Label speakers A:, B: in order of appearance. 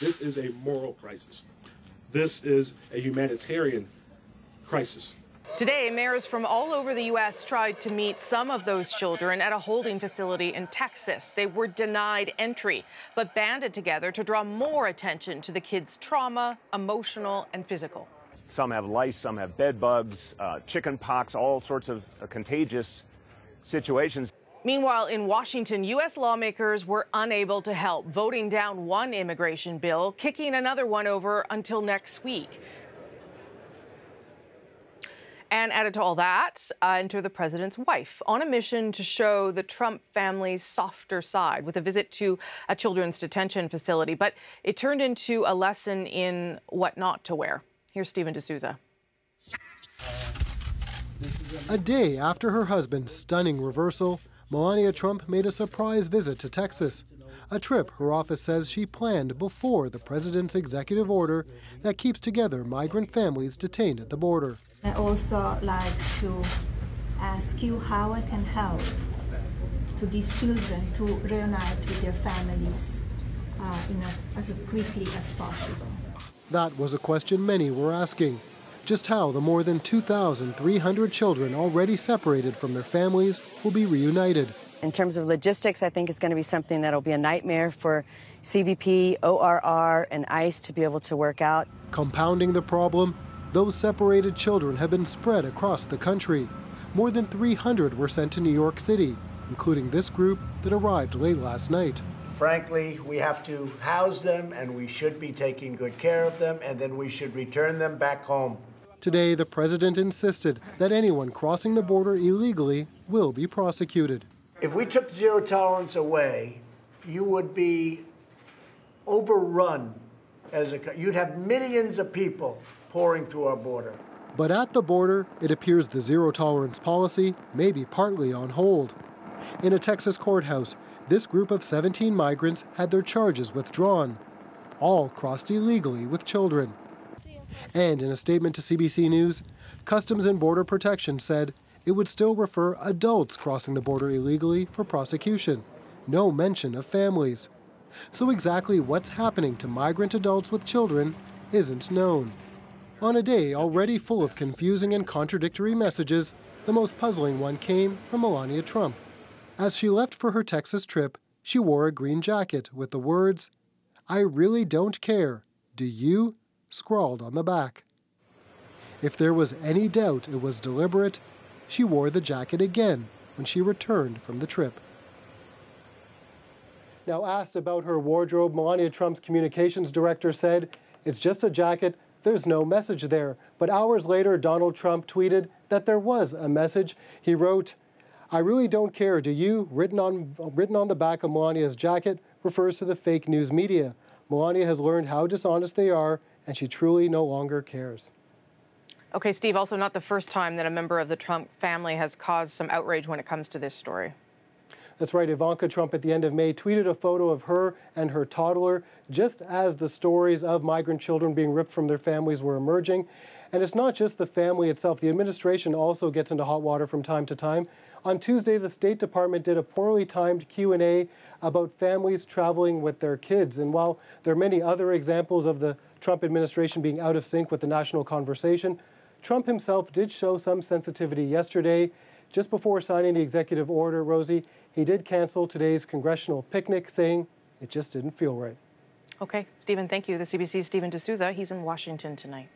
A: This is a moral crisis. This is a humanitarian crisis.
B: Today, mayors from all over the U.S. tried to meet some of those children at a holding facility in Texas. They were denied entry, but banded together to draw more attention to the kids' trauma, emotional and physical.
C: Some have lice, some have bed bugs, chicken pox, all sorts of contagious situations.
B: Meanwhile, in Washington, U.S. lawmakers were unable to help, voting down one immigration bill, kicking another one over until next week. And added to all that, enter the president's wife on a mission to show the Trump family's softer side with a visit to a children's detention facility. But it turned into a lesson in what not to wear. Here's Stephen D'Souza.
D: A day after her husband's stunning reversal, Melania Trump made a surprise visit to Texas, a trip her office says she planned before the president's executive order that keeps together migrant families detained at the border.
E: I also like to ask you how I can help to these children to reunite with their families as quickly as possible.
D: That was a question many were asking. Just how the more than 2,300 children already separated from their families will be reunited.
F: In terms of logistics, I think it's going to be something that'll be a nightmare for CBP, ORR, and ICE to be able to work out.
D: Compounding the problem, those separated children have been spread across the country. More than 300 were sent to New York City, including this group that arrived late last night.
G: Frankly, we have to house them, and we should be taking good care of them, and then we should return them back home.
D: Today, the president insisted that anyone crossing the border illegally will be prosecuted.
G: If we took zero tolerance away, you would be overrun you'd have millions of people pouring through our border.
D: But at the border, it appears the zero tolerance policy may be partly on hold. In a Texas courthouse, this group of 17 migrants had their charges withdrawn. All crossed illegally with children. And in a statement to CBC News, Customs and Border Protection said it would still refer adults crossing the border illegally for prosecution. No mention of families. So exactly what's happening to migrant adults with children isn't known. On a day already full of confusing and contradictory messages, the most puzzling one came from Melania Trump. As she left for her Texas trip, she wore a green jacket with the words, "I really don't care. Do you?" scrawled on the back. If there was any doubt it was deliberate, she wore the jacket again when she returned from the trip. Now asked about her wardrobe, Melania Trump's communications director said, "It's just a jacket, there's no message there." But hours later, Donald Trump tweeted that there was a message. He wrote, "I really don't care, do you?" Written on the back of Melania's jacket refers to the fake news media. Melania has learned how dishonest they are, and she truly no longer cares.
B: Okay, Steve, also not the first time that a member of the Trump family has caused some outrage when it comes to this story.
D: That's right. Ivanka Trump at the end of May tweeted a photo of her and her toddler just as the stories of migrant children being ripped from their families were emerging. And it's not just the family itself. The administration also gets into hot water from time to time. On Tuesday, the State Department did a poorly timed Q&A about families traveling with their kids. And while there are many other examples of the Trump administration being out of sync with the national conversation, Trump himself did show some sensitivity yesterday. Just before signing the executive order, Rosie, he did cancel today's congressional picnic, saying it just didn't feel right.
B: Okay, Stephen, thank you. The CBC's Stephen D'Souza, he's in Washington tonight.